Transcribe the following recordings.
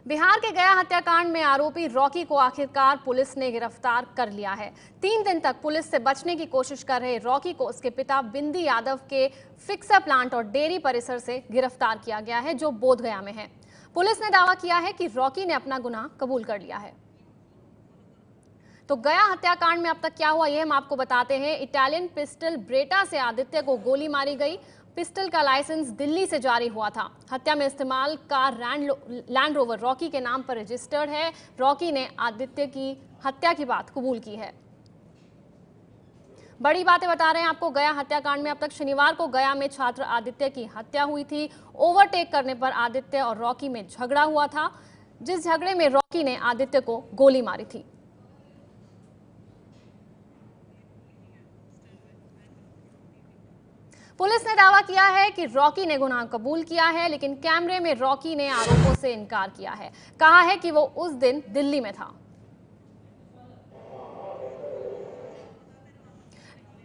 बिहार के गया हत्याकांड में आरोपी रॉकी को आखिरकार पुलिस ने गिरफ्तार कर लिया है। 3 दिन तक पुलिस से बचने की कोशिश कर रहे रॉकी को उसके पिता बिंदी यादव के फिक्सर प्लांट और डेयरी परिसर से गिरफ्तार किया गया है, जो बोधगया में है। पुलिस ने दावा किया है कि रॉकी ने अपना गुनाह कबूल कर लिया है। तो गया हत्याकांड में अब तक क्या हुआ, यह हम आपको बताते हैं। इटालियन पिस्टल ब्रेटा से आदित्य को गोली मारी गई। पिस्टल का लाइसेंस दिल्ली से जारी हुआ था। हत्या में इस्तेमाल कार लैंड रोवर रॉकी के नाम पर रजिस्टर्ड है। रॉकी ने आदित्य की हत्या की बात कबूल की है। बड़ी बातें बता रहे हैं आपको गया हत्याकांड में। अब तक शनिवार को गया में छात्र आदित्य की हत्या हुई थी। ओवरटेक करने पर आदित्य और रॉकी में झगड़ा हुआ था, जिस झगड़े में रॉकी ने आदित्य को गोली मारी थी। पुलिस ने दावा किया है कि रॉकी ने गुनाह कबूल किया है, लेकिन कैमरे में रॉकी ने आरोपों से इनकार किया है। कहा है कि वो उस दिन दिल्ली में था।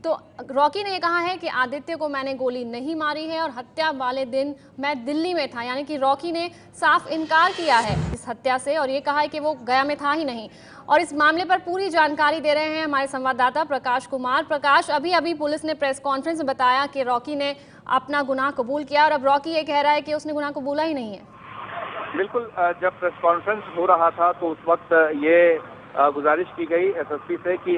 तो रॉकी ने कहा है कि आदित्य को मैंने गोली नहीं मारी है और हत्या वाले दिन मैं दिल्ली में था। यानी कि रॉकी ने साफ इनकार किया है इस हत्या से और ये कहा है कि वो गया में था ही नहीं। और इस मामले पर पूरी जानकारी दे रहे हैं हमारे संवाददाता प्रकाश कुमार। प्रकाश, अभी पुलिस ने प्रेस कॉन्फ्रेंस में बताया कि रॉकी ने अपना गुनाह कबूल किया और अब रॉकी ये कह रहा है कि उसने गुनाह कबूला ही नहीं है। बिल्कुल, जब प्रेस कॉन्फ्रेंस हो रहा था तो उस वक्त ये गुजारिश की गई एसएसपी से कि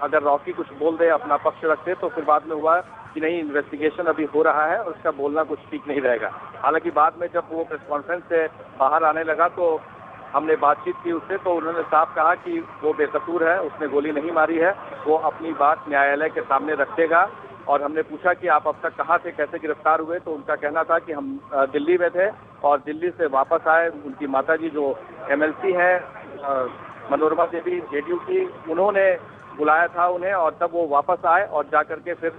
अगर रॉकी कुछ बोल दे, अपना पक्ष रखते, तो फिर बाद में हुआ कि नहीं, इन्वेस्टिगेशन अभी हो रहा है और उसका बोलना कुछ ठीक नहीं रहेगा। हालांकि बाद में जब वो प्रेस कॉन्फ्रेंस से बाहर आने लगा तो हमने बातचीत की उससे, तो उन्होंने साफ कहा कि वो बेकसूर है, उसने गोली नहीं मारी है, वो अपनी बात न्यायालय के सामने रखेगा। और हमने पूछा कि आप अब तक कहाँ थे, कैसे गिरफ्तार हुए, तो उनका कहना था कि हम दिल्ली में थे और दिल्ली से वापस आए। उनकी माताजी जो एमएलसी है मनोरमा देवी जेडीयू की, उन्होंने बुलाया था उन्हें और तब वो वापस आए और जाकर के फिर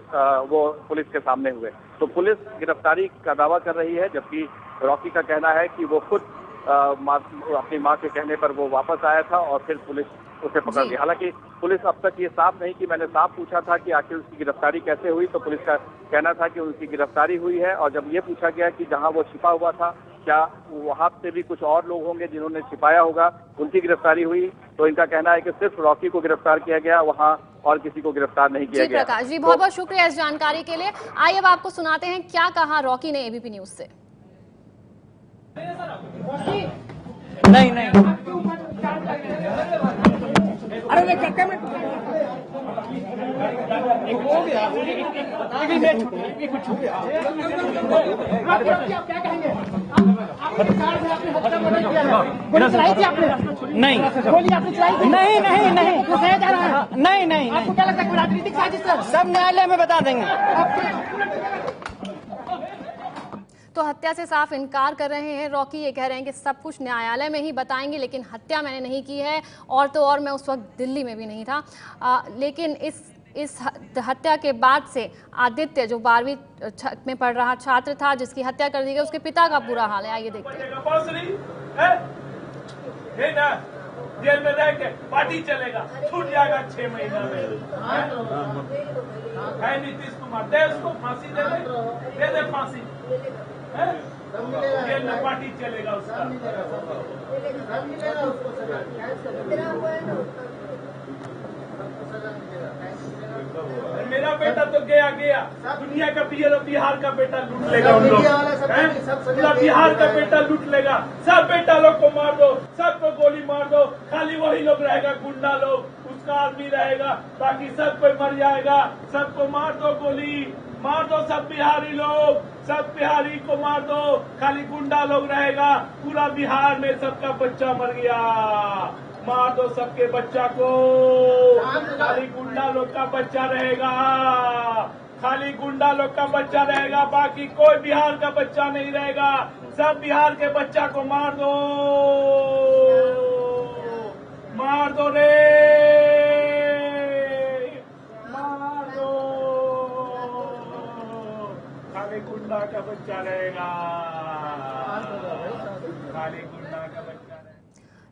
वो पुलिस के सामने हुए। तो पुलिस गिरफ्तारी का दावा कर रही है, जबकि रॉकी का कहना है कि वो खुद अपनी मां के कहने पर वो वापस आया था और फिर पुलिस उसे पकड़ ली। हालांकि पुलिस अब तक ये साफ नहीं कि, मैंने साफ पूछा था कि आखिर उसकी गिरफ्तारी कैसे हुई, तो पुलिस का कहना था कि उनकी गिरफ्तारी हुई है। और जब ये पूछा गया कि जहां वो छिपा हुआ था, क्या वहां से भी कुछ और लोग होंगे जिन्होंने छिपाया होगा, उनकी गिरफ्तारी हुई, तो इनका कहना है कि सिर्फ रॉकी को गिरफ्तार किया गया, वहां और किसी को गिरफ्तार नहीं किया गया। प्रकाश जी, बहुत बहुत शुक्रिया इस जानकारी के लिए। आइए अब आपको सुनाते हैं क्या कहा रॉकी ने एबीपी न्यूज से। नहीं अरे मैं चक्के में एक हो गया, एक कुछ हो गया। आप क्या कहेंगे? आपने कार से आपने हत्या मर्डर किया है, गोली चलाई थी आपने? नहीं, गोली आपने चलाई थी? नहीं बताया जा रहा है। नहीं आपको क्या लगता है राजनीतिक साजिश है? सब न्यायालय में बता देंगे। तो हत्या से साफ इनकार कर रहे हैं रॉकी। ये कह रहे हैं कि सब कुछ न्यायालय में ही बताएंगे, लेकिन हत्या मैंने नहीं की है। और तो और मैं उस वक्त दिल्ली में भी नहीं था। लेकिन इस हत्या के बाद से आदित्य, जो 12वीं में पढ़ रहा छात्र था जिसकी हत्या कर दी गई, उसके पिता का बुरा हाल है। आइए देखते हैं। जेल में रह के पार्टी चलेगा, छूट जाएगा 6 महीना में। है नीतीश कुमार, दे उसको फांसी, दे फांसी, जेल में पार्टी चलेगा उसका। मेरा बेटा तो गया, दुनिया का बिहार का बेटा लूट लेगा उन लोग, पूरा बिहार का बेटा लूट लेगा। सब बेटा लोग को मार दो, सबको गोली मार दो, खाली वही लोग रहेगा, गुंडा लोग, उसका आदमी रहेगा, बाकी सब कोई मर जाएगा। सबको मार दो, गोली मार दो, सब बिहारी लोग, सब बिहारी को मार दो, खाली गुंडा लोग रहेगा। पूरा बिहार में सबका बच्चा मर गया, मार दो सबके बच्चा को, खाली गुंडा लोग का बच्चा रहेगा, खाली गुंडा लोग का बच्चा रहेगा, बाकी कोई बिहार का बच्चा नहीं रहेगा। सब बिहार के बच्चा को मार दो रे, मार दो, खाली गुंडा का बच्चा रहेगा, खाली गुंडा का बच्चा।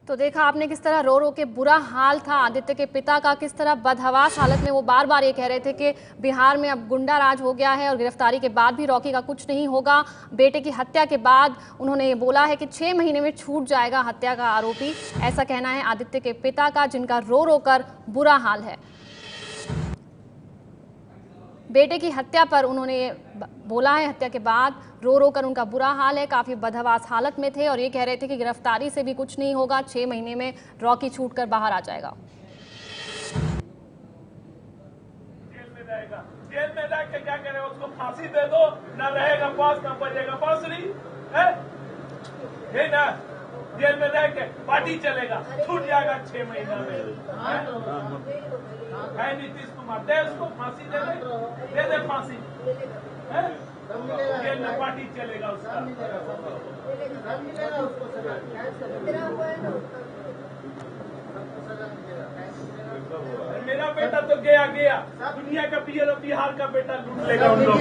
तो देखा आपने किस तरह रो रो के बुरा हाल था आदित्य के पिता का, किस तरह बदहवास हालत में वो बार बार ये कह रहे थे कि बिहार में अब गुंडा राज हो गया है और गिरफ्तारी के बाद भी रॉकी का कुछ नहीं होगा। बेटे की हत्या के बाद उन्होंने ये बोला है कि 6 महीने में छूट जाएगा हत्या का आरोपी। ऐसा कहना है आदित्य के पिता का, जिनका रो रो कर बुरा हाल है। बेटे की हत्या पर उन्होंने बोला है, हत्या के बाद रो रो कर उनका बुरा हाल है, काफ़ी बदहवास हालत में थे और ये कह रहे थे कि गिरफ्तारी से भी कुछ नहीं होगा, 6 महीने में रॉकी छूटकर बाहर आ जाएगा। जेल में रह के क्या करे, उसको फांसी दे दो, ना रहेगा पास ना बजेगा बांसुरी, है ना। जेल में रह के पार्टी चलेगा, छूट जाएगा 6 महीना में। है नीतीश कुमार, दे उसको फांसी, दे फांसी, जेल में पार्टी चलेगा उसका। मेरा बेटा तो गया, दुनिया का बिहार का बेटा लूट लेगा उन लोग,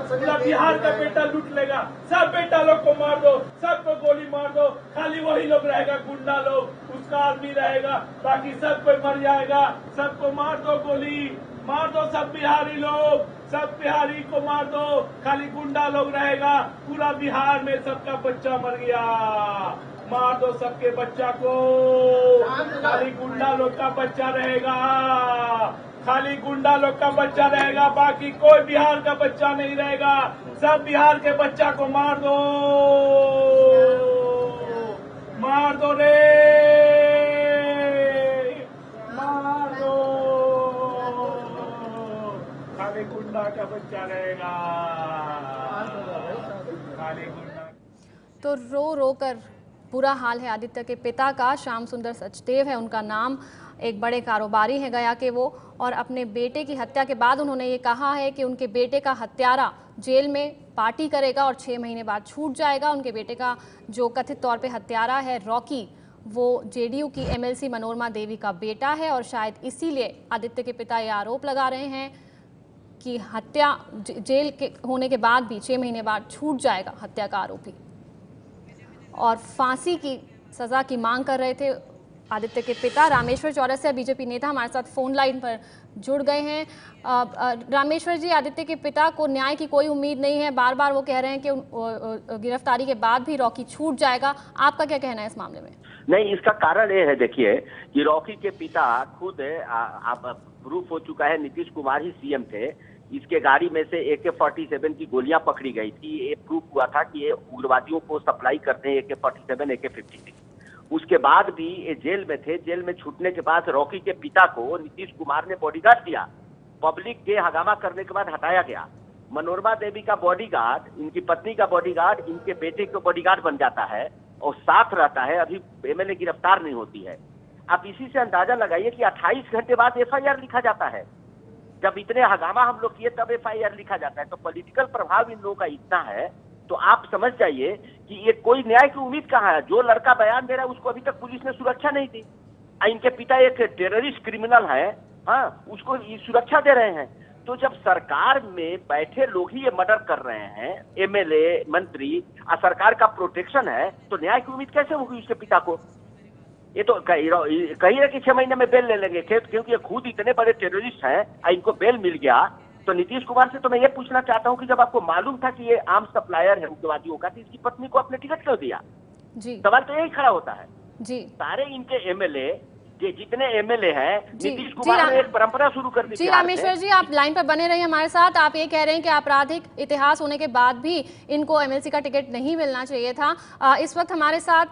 पूरा बिहार का बेटा लूट लेगा। सब बेटा लोग को मार दो, सबको गोली मार दो, खाली वही लोग रहेगा गुंडा लोग, उसका आदमी रहेगा, बाकी सब कोई मर जाएगा। सबको मार दो, गोली मार दो, सब बिहारी लोग, सब बिहारी को मार दो, खाली गुंडा लोग रहेगा। पूरा बिहार में सबका बच्चा मर गया, मार दो सबके बच्चा को, खाली गुंडा लोग का बच्चा रहेगा, खाली गुंडा लोग का बच्चा रहेगा, बाकी कोई बिहार का बच्चा नहीं रहेगा। सब बिहार के बच्चा को मार दो, मार दो रे, मार दो, खाली गुंडा का बच्चा रहेगा, खाली गुंडा। तो रो रो कर बुरा हाल है आदित्य के पिता का। श्याम सुंदर सचदेव है उनका नाम, एक बड़े कारोबारी हैं गया के वो, और अपने बेटे की हत्या के बाद उन्होंने ये कहा है कि उनके बेटे का हत्यारा जेल में पार्टी करेगा और 6 महीने बाद छूट जाएगा। उनके बेटे का जो कथित तौर पे हत्यारा है रॉकी, वो जेडीयू की एमएलसी मनोरमा देवी का बेटा है और शायद इसीलिए आदित्य के पिता ये आरोप लगा रहे हैं कि हत्या जेल के होने के बाद भी 6 महीने बाद छूट जाएगा हत्या का आरोपी, और फांसी की सज़ा की मांग कर रहे थे आदित्य के पिता। रामेश्वर चौरसिया बीजेपी नेता हमारे साथ फोन लाइन पर जुड़ गए हैं। रामेश्वर जी, आदित्य के पिता को न्याय की कोई उम्मीद नहीं है, बार बार वो कह रहे हैं कि गिरफ्तारी के बाद भी रॉकी छूट जाएगा, आपका क्या कहना है इस मामले में? नहीं, इसका कारण ये है, देखिए कि रॉकी के पिता खुद प्रूफ हो चुका है, नीतीश कुमार ही सीएम थे, इसके गाड़ी में से AK-47 की गोलियां पकड़ी गई थी। ये प्रूफ हुआ था कि ये उग्रवादियों को सप्लाई करते हैं AK-47, AK-56। उसके बाद भी ये जेल में थे। जेल में छूटने के बाद रॉकी के पिता को नीतीश कुमार ने बॉडीगार्ड दिया, पब्लिक के हंगामा करने के बाद हटाया गया। मनोरमा देवी का बॉडीगार्ड, इनकी पत्नी का बॉडीगार्ड, इनके बेटे का बॉडीगार्ड बन जाता है और साथ रहता है। अभी MLA गिरफ्तार नहीं होती है। आप इसी से अंदाजा लगाइए कि 28 घंटे बाद FIR लिखा जाता है। जब इतने हंगामा हम लोग किए तब FIR लिखा जाता है। तो पॉलिटिकल प्रभाव इन लोगों का इतना है, तो आप समझ जाइए कि ये कोई न्याय की उम्मीद कहाँ है। जो लड़का बयान दे रहा है उसको अभी तक पुलिस ने सुरक्षा नहीं दी। इनके पिता एक टेररिस्ट क्रिमिनल है, हाँ, उसको सुरक्षा दे रहे हैं। तो जब सरकार में बैठे लोग ही ये मर्डर कर रहे हैं, MLA मंत्री, सरकार का प्रोटेक्शन है, तो न्याय की उम्मीद कैसे होगी उसके पिता को? ये तो कही रहे कि 6 महीने में बेल ले लेंगे, क्योंकि ये खुद इतने बड़े टेररिस्ट हैं, इनको बेल मिल गया। तो नीतीश कुमार से तो मैं ये पूछना चाहता हूँ कि जब आपको मालूम था कि ये आर्म सप्लायर है उग्रवादियों का, तो इसकी पत्नी को आपने टिकट क्यों दिया? जी, सवाल तो यही खड़ा होता है। जी, सारे इनके MLA, जितने MLA हैं, नीतीश कुमार ने एक परंपरा शुरू कर दी। जी रामेश्वर जी, आप लाइन पर बने रहिए हमारे साथ। आप ये कह रहे हैं कि आपराधिक इतिहास होने के बाद भी इनको MLC का टिकट नहीं मिलना चाहिए था। इस वक्त हमारे साथ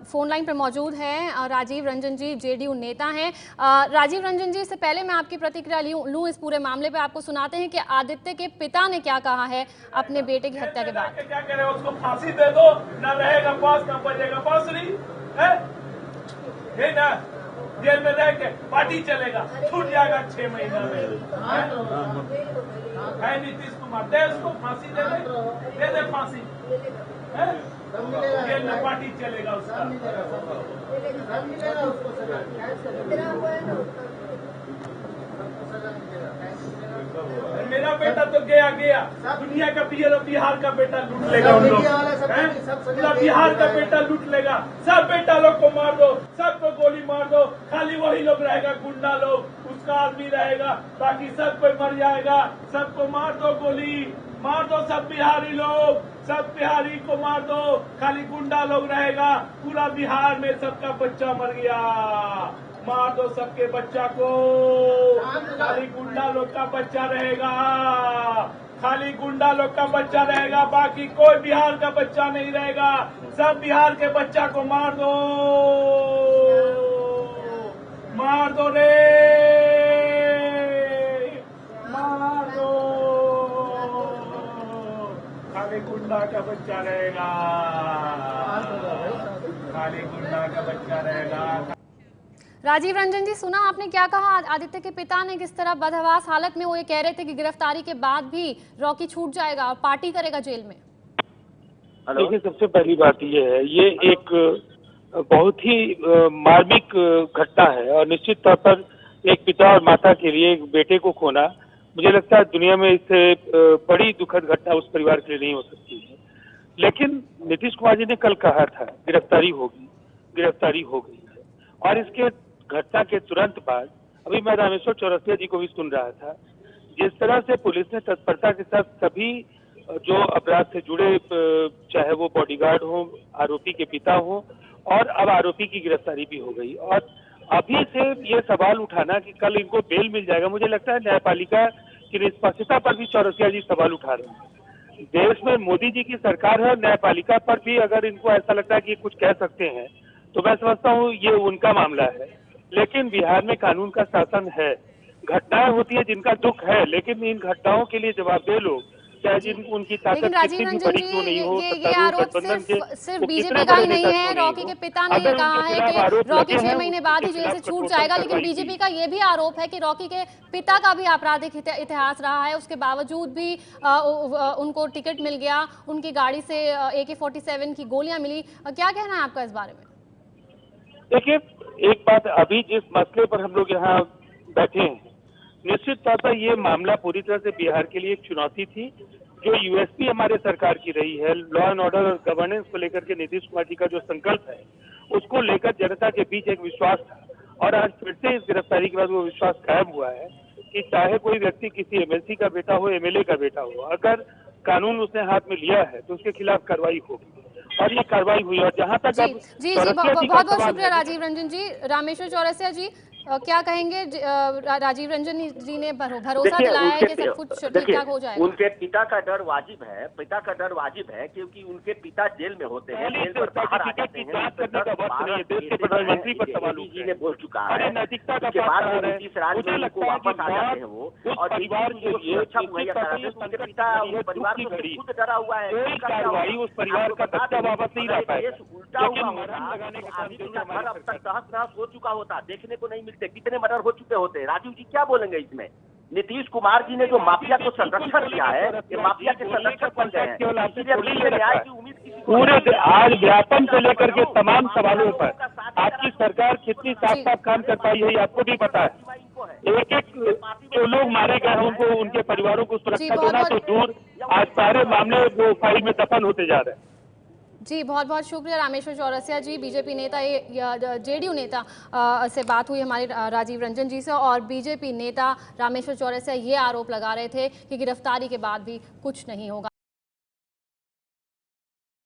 फोन लाइन पर मौजूद हैं राजीव रंजन जी, जेडीयू नेता हैं। राजीव रंजन जी, इससे पहले मैं आपकी प्रतिक्रिया लूँ इस पूरे मामले पर, आपको सुनाते हैं कि आदित्य के पिता ने क्या कहा है अपने बेटे की हत्या के बाद। क्या करे, उसको फांसी दे दो, ना रहेगा पास ना बजेगा बांसुरी, है ना। जेल में रह के पार्टी चलेगा, छूट जाएगा 6 महीना में। है नीतीश कुमार, दे उसको फांसी, दे फांसी, जेल में पार्टी चलेगा उसका। मेरा मेरा बेटा तो गया गया, दुनिया का बिहार का बेटा लूट लेगा उन लोग, पूरा बिहार का बेटा लूट लेगा। सब बेटा लोग को मार दो, सबको गोली मार दो, खाली वही लोग रहेगा गुंडा लोग, उसका आदमी रहेगा, बाकी सब कोई मर जाएगा। सबको मार दो, गोली मार दो, सब बिहारी लोग, सब बिहारी को मार दो, खाली गुंडा लोग रहेगा। पूरा बिहार में सबका बच्चा मर गया, मार दो सबके बच्चा को, खाली गुंडा लोग का बच्चा रहेगा, खाली गुंडा लोग का बच्चा रहेगा, बाकी कोई बिहार का बच्चा नहीं रहेगा। सब बिहार के बच्चा को मार दो, मार दो रे, मार दो, खाली गुंडा का बच्चा रहेगा, खाली गुंडा का बच्चा रहेगा। राजीव रंजन जी, सुना आपने क्या कहा? आदित्य के पिता ने किस तरह बदहवास हालत में वो ये कह रहे थे कि गिरफ्तारी के बाद भी रॉकी छूट जाएगा और पार्टी करेगा जेल में। देखिए, सबसे पहली बात ये है, ये एक बहुत ही मार्मिक घटना है और निश्चित तौर पर एक पिता और माता के लिए एक बेटे को खोना, मुझे लगता है दुनिया में इससे बड़ी दुखद घटना उस परिवार के लिए नहीं हो सकती है। लेकिन नीतीश कुमार जी ने कल कहा था गिरफ्तारी होगी, गिरफ्तारी हो गई है। और इसके घटना के तुरंत बाद अभी मैं रामेश्वर चौरसिया जी को भी सुन रहा था, जिस तरह से पुलिस ने तत्परता के साथ सभी जो अपराध से जुड़े, चाहे वो बॉडीगार्ड हो, आरोपी के पिता हो, और अब आरोपी की गिरफ्तारी भी हो गई। और अभी से ये सवाल उठाना कि कल इनको बेल मिल जाएगा, मुझे लगता है न्यायपालिका की निष्पक्षता पर भी चौरसिया जी सवाल उठा रहे हैं। देश में मोदी जी की सरकार है, न्यायपालिका पर भी अगर इनको ऐसा लगता है कि कुछ कह सकते हैं तो मैं समझता हूँ ये उनका मामला है। लेकिन बिहार में कानून का शासन है, घटनाएं होती है जिनका दुख है, लेकिन इन घटनाओं के लिए जवाबदेह लोग, चाहे जिन उनकी ताकत कितनी भी बड़ी क्यों नहीं हो, ये आरोप सिर्फ बीजेपी का ही नहीं है। रॉकी के पिता ने ये कहा है कि रॉकी 6 महीने बाद ही जेल से छूट जाएगा, लेकिन बीजेपी का ये भी आरोप है कि रॉकी के पिता का भी आपराधिक इतिहास रहा है, उसके बावजूद भी उनको टिकट मिल गया, उनकी गाड़ी से AK-47 की गोलियां मिली। क्या कहना है आपका इस बारे में? देखिए, एक बात, अभी जिस मसले पर हम लोग यहाँ बैठे हैं, निश्चित तौर पर ये मामला पूरी तरह से बिहार के लिए एक चुनौती थी। जो यूएसपी हमारे सरकार की रही है, लॉ एंड ऑर्डर और गवर्नेंस को लेकर के नीतीश कुमार जी का जो संकल्प है, उसको लेकर जनता के बीच एक विश्वास था। और आज फिर से इस गिरफ्तारी के बाद वो विश्वास कायम हुआ है कि चाहे कोई व्यक्ति किसी एमएलसी का बेटा हो, एमएलए का बेटा हो, अगर कानून उसने हाथ में लिया है तो उसके खिलाफ कार्रवाई होगी, और ये कार्रवाई हुई। और जहाँ तक जी बहुत बहुत शुक्रिया राजीव रंजन जी। रामेश्वर चौरसिया जी, क्या कहेंगे? राजीव रंजन जी ने भरोसा दिलाया है कि सब कुछ ठीक ठाक हो जाएगा। उनके पिता का डर वाजिब है, पिता का डर वाजिब है, क्योंकि उनके पिता जेल में होते हैं, जेल से बाहर आ जाते हैं। प्रधानमंत्री पर सवाल जी ने बोल चुका है, उसके बाद में नीतीश राज में उनको वापस आ जाते हैं वो, और परिवार को सुरक्षा मुहैया कराते हैं। उनके पिता परिवार को खुद डरा हुआ है, उस परिवार का बच्चा वापस नहीं रह पाएगा। उल्टा हुआ होता, घर अब तक तहस नहस हो चुका होता, देखने को नहीं मिलते, कितने मर्डर हो चुके होते। राजीव जी क्या बोलेंगे इसमें? नीतीश कुमार जी ने जो माफिया को संरक्षण दिया है, ये माफिया के संरक्षक बन गए हैं। इसलिए न्याय की उम्मीद किसी को पूरे आज व्यापम से लेकर के तमाम सवालों पर आपकी सरकार कितनी साफ साफ काम कर पाई है, आपको भी पता है। एक एक जो लोग मारे गए उनको, उनके परिवारों को सुरक्षा देना तो दूर, आज सारे मामले वो फाइल में दफन होते जा रहे हैं। जी बहुत बहुत शुक्रिया रामेश्वर चौरसिया जी। बीजेपी नेता, जेडीयू नेता से बात हुई हमारे राजीव रंजन जी से, और बीजेपी नेता रामेश्वर चौरसिया ये आरोप लगा रहे थे कि गिरफ्तारी के बाद भी कुछ नहीं होगा।